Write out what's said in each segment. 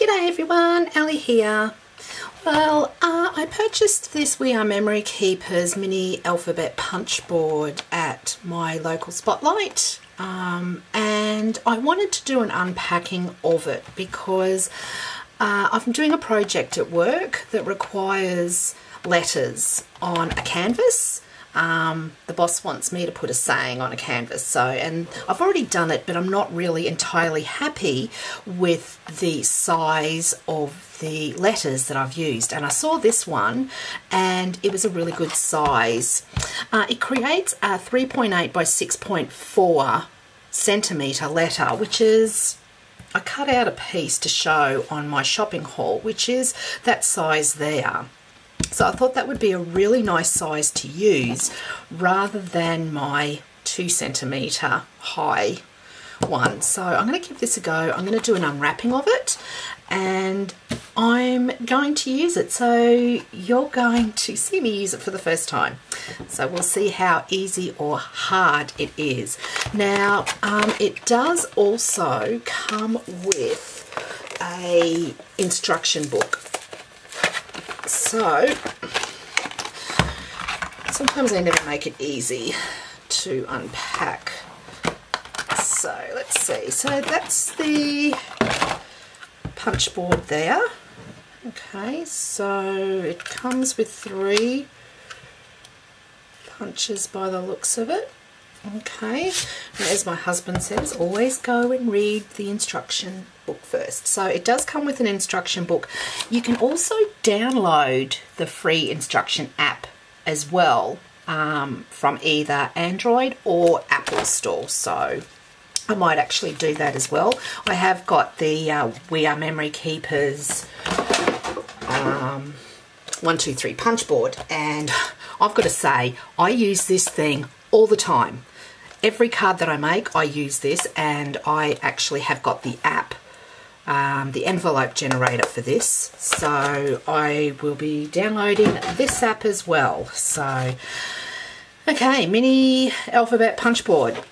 G'day everyone, Ali here. Well, I purchased this We Are Memory Keepers mini alphabet punch board at my local Spotlight, and I wanted to do an unpacking of it because I'm doing a project at work that requires letters on a canvas. The boss wants me to put a saying on a canvas, and I've already done it, but I'm not really entirely happy with the size of the letters that I've used. And I saw this one and it was a really good size. It creates a 3.8 by 6.4 centimetre letter, which is, I cut out a piece to show on my shopping haul, which is that size there. So I thought that would be a really nice size to use rather than my 2 centimetre high one. So I'm going to give this a go. I'm going to do an unwrapping of it and I'm going to use it. So you're going to see me use it for the first time. So we'll see how easy or hard it is. Now, it does also come with a instruction book. So sometimes I never make it easy to unpack. So let's see. So that's the punch board there. Okay, so it comes with 3 punches by the looks of it. Okay, and as my husband says, always go and read the instruction book first. So it does come with an instruction book. You can also download the free instruction app as well from either Android or Apple Store. So I might actually do that as well. I have got the We Are Memory Keepers 1, 2, 3 punch board, and I've got to say I use this thing all the time. Every card that I make, I use this, and I actually have got the app, the envelope generator for this. So I will be downloading this app as well. So, okay, mini alphabet punch board.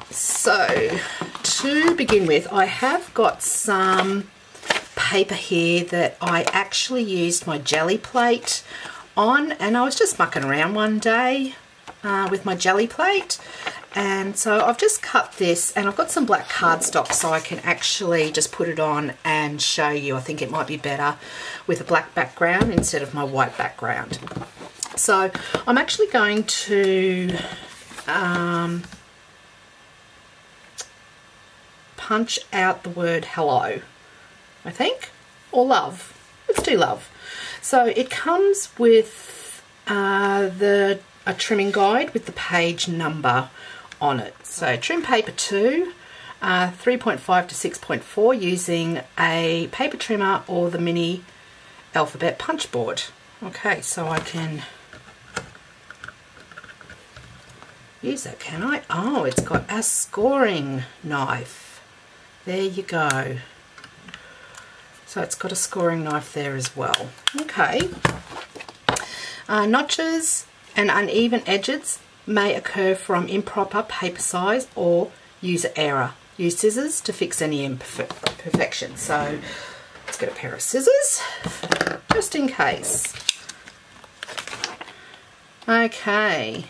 So to begin with, I have got some paper here that I actually used my jelly plate on, and I was just mucking around one day with my jelly plate, and so I've just cut this, and I've got some black cardstock so I can actually just put it on and show you. I think it might be better with a black background instead of my white background. So I'm actually going to punch out the word hello, I think, or love. Let's do love. So it comes with a trimming guide with the page number on it. So trim paper 2, 3.5 to 6.4, using a paper trimmer or the mini alphabet punch board. Okay, so I can use that, can I? Oh, it's got a scoring knife. There you go. So it's got a scoring knife there as well. Okay. Notches and uneven edges may occur from improper paper size or user error. Use scissors to fix any imperfections. So let's get a pair of scissors just in case. Okay,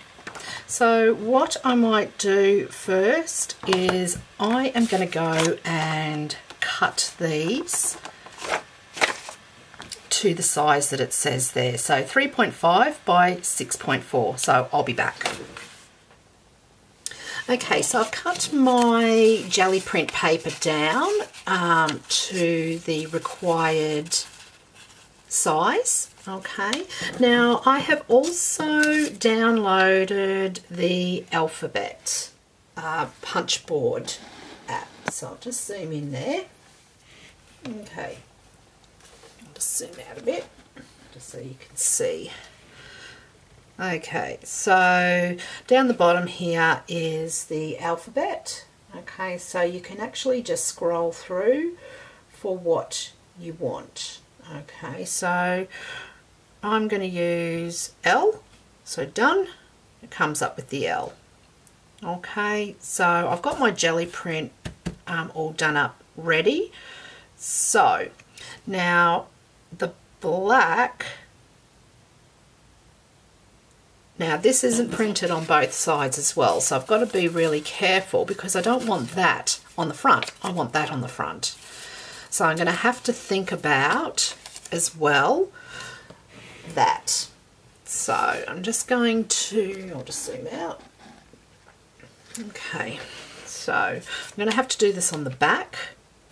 so what I might do first is I am going to go and cut these to the size that it says there. So 3.5 by 6.4. So I'll be back. Okay, so I've cut my jelly print paper down to the required size. Okay, now I have also downloaded the alphabet punch board app. So I'll just zoom in there. Okay. Just zoom out a bit just so you can see. Okay, so down the bottom here is the alphabet. Okay, so you can actually just scroll through for what you want. Okay, so I'm going to use L. So done. It comes up with the L. Okay, so I've got my jelly print all done up ready. So now the black, now this isn't printed on both sides as well, so I've got to be really careful because I don't want that on the front, I want that on the front. So I'm going to have to think about as well that. So I'm just going to, I'll just zoom out. Okay, so I'm going to have to do this on the back.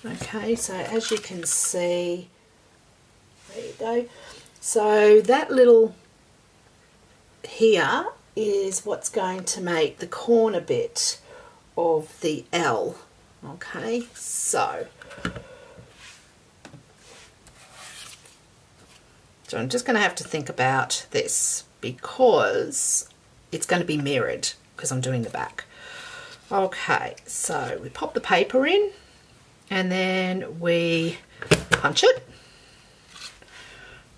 Okay, so as you can see, there you go. So that little here is what's going to make the corner bit of the L. Okay, so I'm just going to have to think about this because it's going to be mirrored because I'm doing the back. Okay, so we pop the paper in and then we punch it.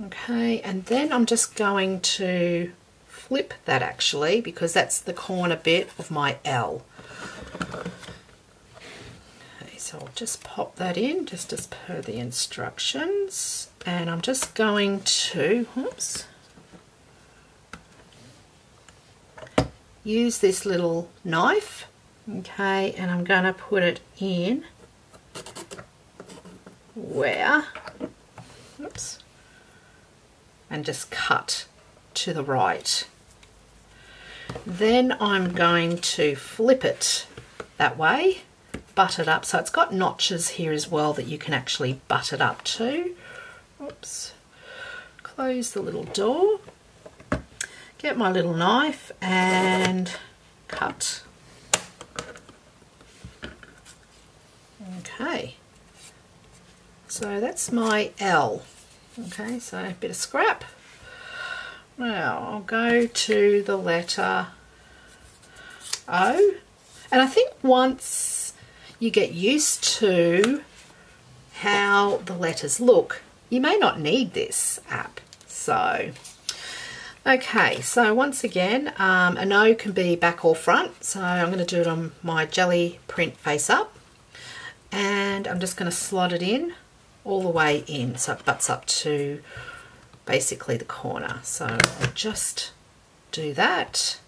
Okay, and then I'm just going to flip that actually because that's the corner bit of my L. Okay, so I'll just pop that in just as per the instructions. And I'm just going to, whoops, use this little knife, okay, and I'm going to put it in where, whoops, and just cut to the right. Then I'm going to flip it that way, butt it up, so it's got notches here as well that you can actually butt it up to. Oops, close the little door, get my little knife and cut. Okay, so that's my L. Okay, so a bit of scrap. Now I'll go to the letter O, and I think once you get used to how the letters look, you may not need this app. So, okay, so once again, an O can be back or front. So I'm going to do it on my jelly print face up. And I'm just going to slot it in all the way in so it butts up to basically the corner. So I'll just do that.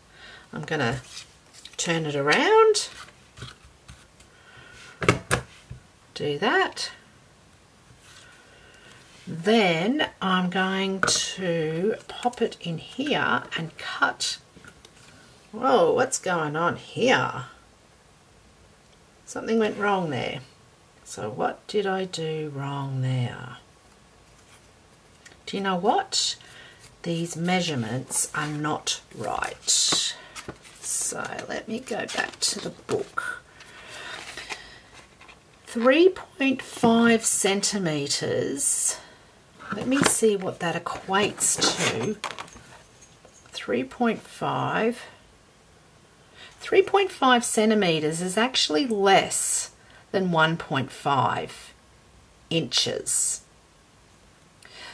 I'm going to turn it around. Do that. Then I'm going to pop it in here and cut. Whoa, what's going on here? Something went wrong there. So what did I do wrong there? Do you know what? These measurements are not right. So let me go back to the book. 3.5 centimetres. Let me see what that equates to. 3.5 centimetres is actually less than 1.5 inches.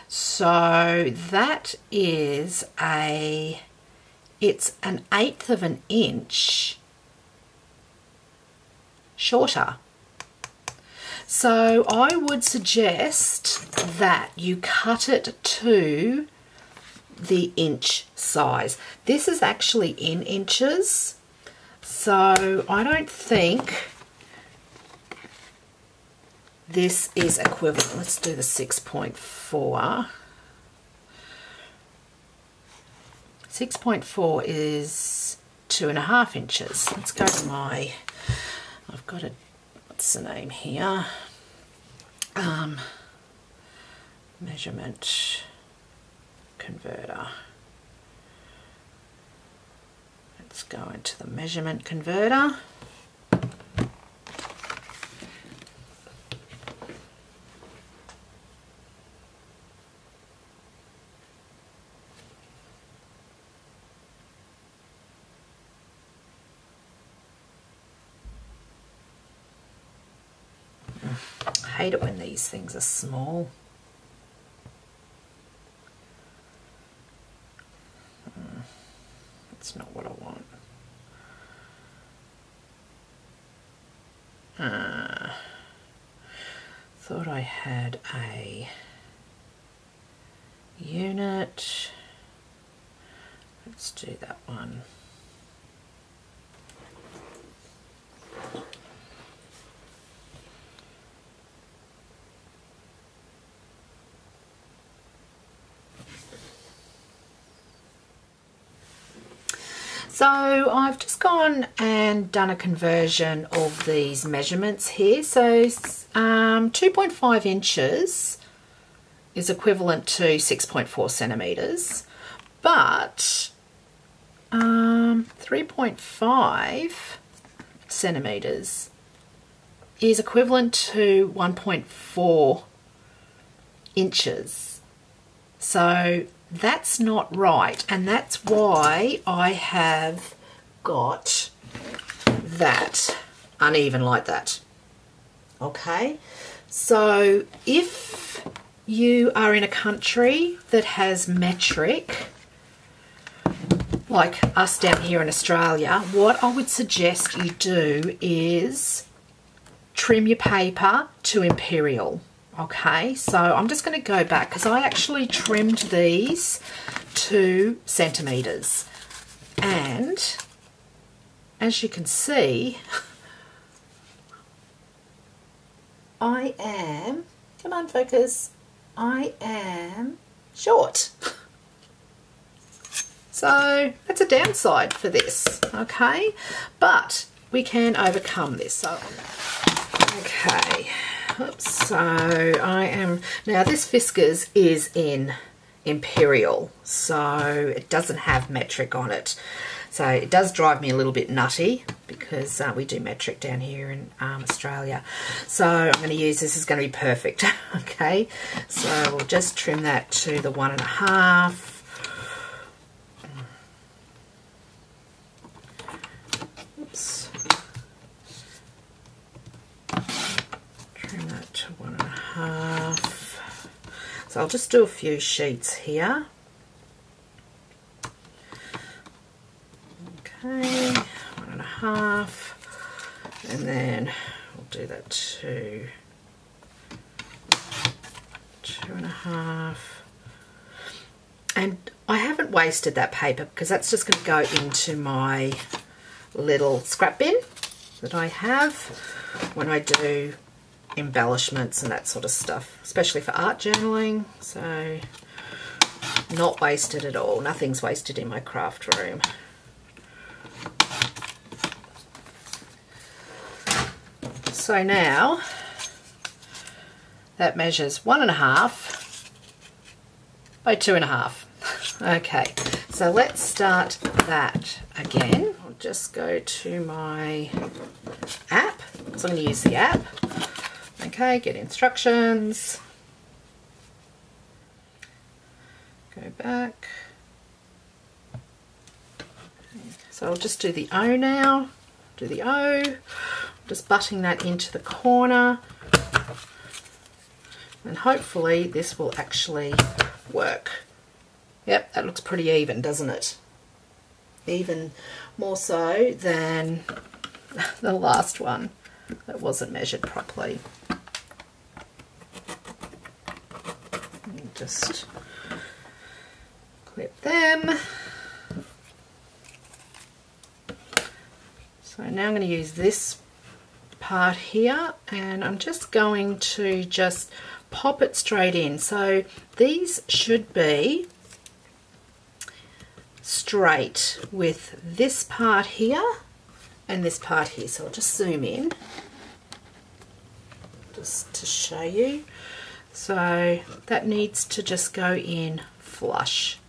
So that is it's an eighth of an inch shorter. So I would suggest that you cut it to the inch size. This is actually in inches, so I don't think this is equivalent. Let's do the 6.4. 6.4 is 2.5 inches. Let's go to my, I've got a, what's the name here? Measurement converter. Let's go into the measurement converter. I hate it when these things are small. That's not what I want. thought I had a unit. Let's do that one. So I've just gone and done a conversion of these measurements here. So 2.5 inches is equivalent to 6.4 centimetres, but 3.5 centimetres is equivalent to 1.4 inches. So that's not right, and that's why I have got that uneven like that. Okay, so if you are in a country that has metric, like us down here in Australia, what I would suggest you do is trim your paper to imperial. Okay, so I'm just going to go back because I actually trimmed these 2 centimetres, and as you can see, I am, come on focus, I am short. So that's a downside for this, okay, but we can overcome this. So okay. Oops, so I am, now this Fiskars is in imperial, so it doesn't have metric on it. So it does drive me a little bit nutty because we do metric down here in Australia. So I'm going to use, this is going to be perfect. Okay, so we'll just trim that to the 1.5. Oops. Trim that to 1.5. So I'll just do a few sheets here. Okay, 1.5, and then we'll do that to 2.5. And I haven't wasted that paper because that's just going to go into my little scrap bin that I have when I do embellishments and that sort of stuff, especially for art journaling. So not wasted at all. Nothing's wasted in my craft room. So now that measures 1.5 by 2.5. Okay, so let's start that again. I'll just go to my app because I'm going to use the app. Okay, get instructions. Go back. So I'll just do the O now. Do the O. Just butting that into the corner. And hopefully this will actually work. Yep, that looks pretty even, doesn't it? Even more so than the last one that wasn't measured properly. And just clip them. So now I'm going to use this part here, and I'm just going to just pop it straight in. So these should be straight with this part here and this part here. So I'll just zoom in just to show you. So that needs to just go in flush,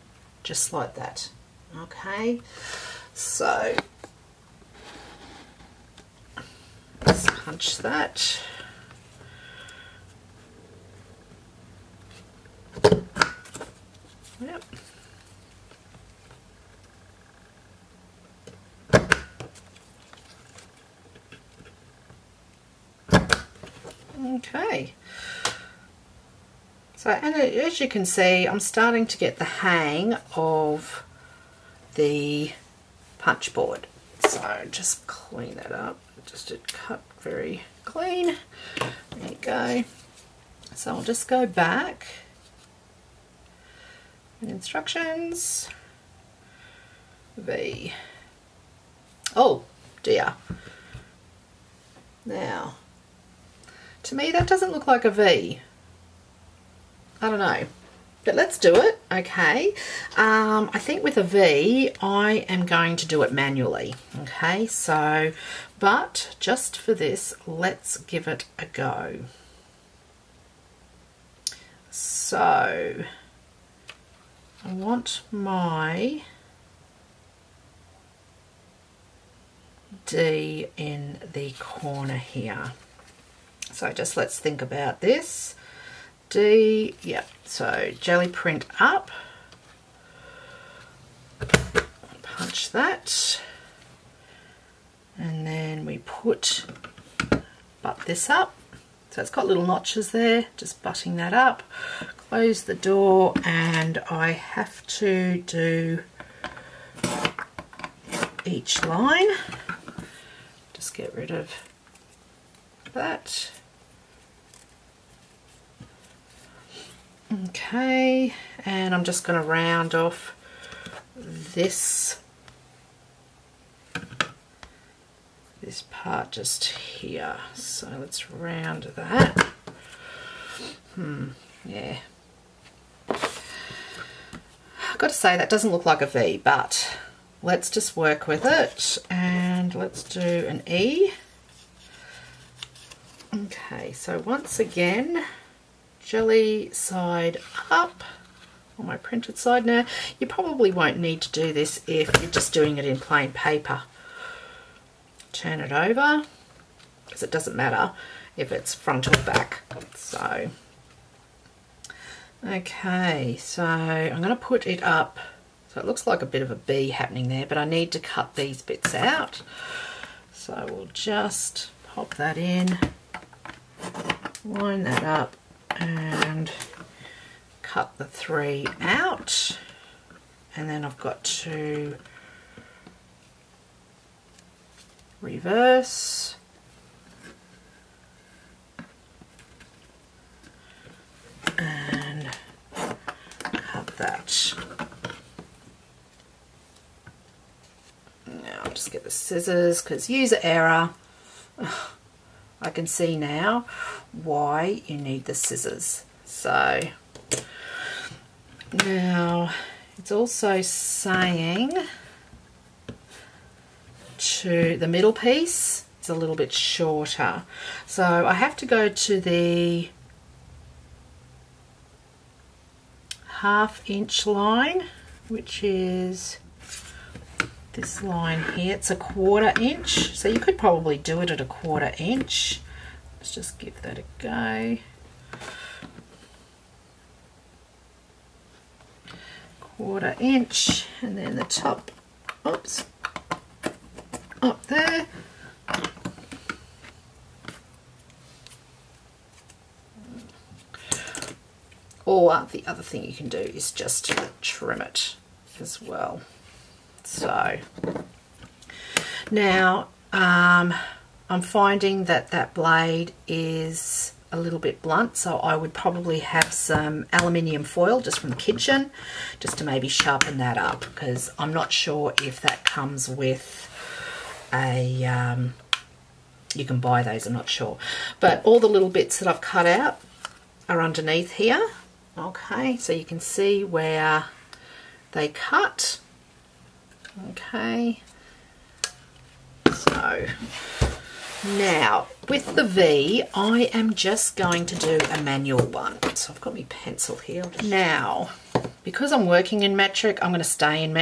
just like that. Okay, so let's punch that. Yep. Okay. So, and as you can see, I'm starting to get the hang of the punch board. So just clean that up. Just did cut very clean. There you go. So I'll just go back and instructions, V. Oh dear. Now, to me that doesn't look like a V. I don't know, but let's do it. Okay, I think with a V I am going to do it manually. Okay, so but just for this, let's give it a go. So I want my D in the corner here. So just let's think about this. D, yeah, so jelly print up, punch that, and then we butt this up. So it's got little notches there, just butting that up, close the door, and I have to do each line. Just get rid of that. Okay, and I'm just going to round off this part just here. So let's round that. Yeah. I've got to say that doesn't look like a V, but let's just work with it, and let's do an E. Okay, so once again, jelly side up on my printed side. Now, you probably won't need to do this if you're just doing it in plain paper. Turn it over, because it doesn't matter if it's front or back. So, okay, so I'm going to put it up. So it looks like a bit of a B happening there, but I need to cut these bits out. So we'll just pop that in, line that up, and cut the 3 out. And then I've got to reverse, and cut that. Now I'll just get the scissors, because user error. I can see now why you need the scissors. So now it's also saying to the middle piece is a little bit shorter, so I have to go to the 1/2 inch line, which is this line here. It's a 1/4 inch, so you could probably do it at a 1/4 inch. Let's just give that a go. 1/4 inch, and then the top, oops, up there. Or the other thing you can do is just trim it as well. So now I'm finding that that blade is a little bit blunt, so I would probably have some aluminium foil just from the kitchen, just to maybe sharpen that up, because I'm not sure if that comes with a you can buy those, I'm not sure, but all the little bits that I've cut out are underneath here. Okay, so you can see where they cut. Okay, so now with the V, I am just going to do a manual one. So I've got my pencil here. Now, because I'm working in metric, I'm going to stay in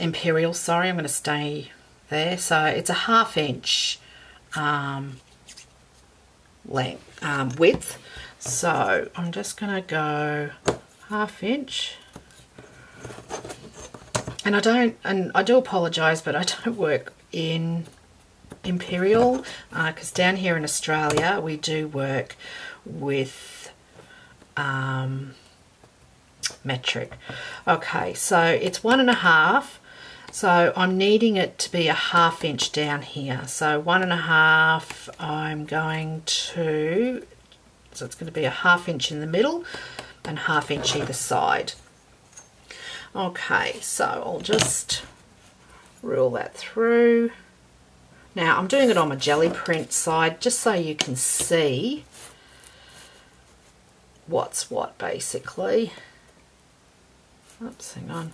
imperial. Sorry, I'm going to stay there. So it's a 1/2 inch length, width. So I'm just going to go 1/2 inch. And I do apologise, but I don't work in imperial, because down here in Australia we do work with metric. Okay, so it's 1.5, so I'm needing it to be a 1/2 inch down here. So 1.5, I'm going to So it's going to be a 1/2 inch in the middle and 1/2 inch either side. Okay, so I'll just rule that through. Now I'm doing it on my jelly print side just so you can see what's what basically. Oops, hang on.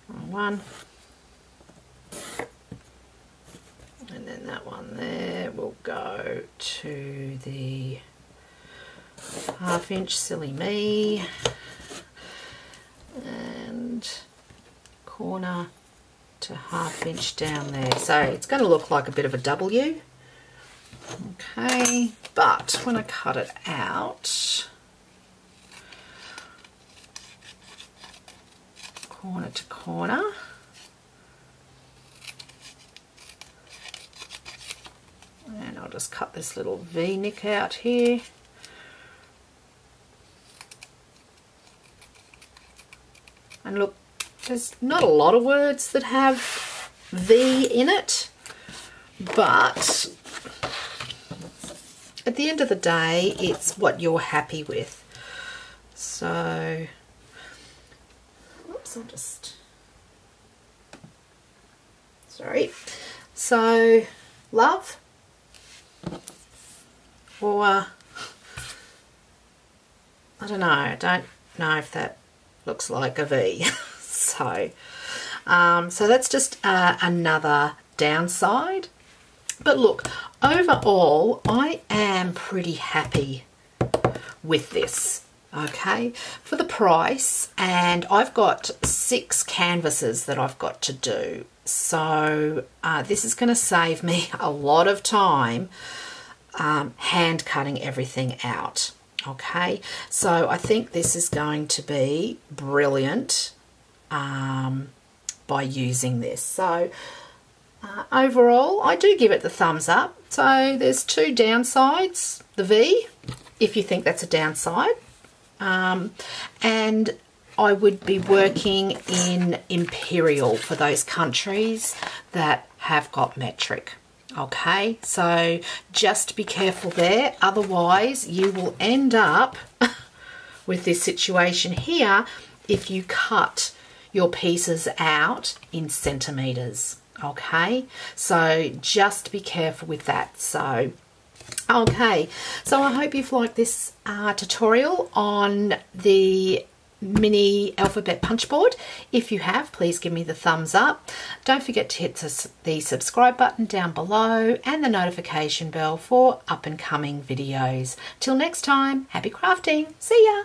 Wrong one. And then that one there will go to the 1/2 inch, silly me, and corner to 1/2 inch down there. So it's going to look like a bit of a W. Okay, but when I cut it out, corner to corner, and I'll just cut this little V-neck out here. And look, there's not a lot of words that have V in it, but at the end of the day, it's what you're happy with. So, oops, I'll just, sorry. So, love, or I don't know if that looks like a V. So that's just another downside. But look, overall, I am pretty happy with this. Okay, for the price, and I've got 6 canvases that I've got to do. So this is going to save me a lot of time hand cutting everything out. Okay, so I think this is going to be brilliant by using this. So overall, I do give it the thumbs up. So there's 2 downsides, the V, if you think that's a downside, and I would be working in Imperial for those countries that have got metric. Okay, so just be careful there, otherwise you will end up with this situation here if you cut your pieces out in centimetres. Okay, so just be careful with that. So okay, so I hope you've liked this tutorial on the mini alphabet punch board. If you have, please give me the thumbs up. Don't forget to hit the subscribe button down below and the notification bell for up and coming videos. Till next time, happy crafting. See ya.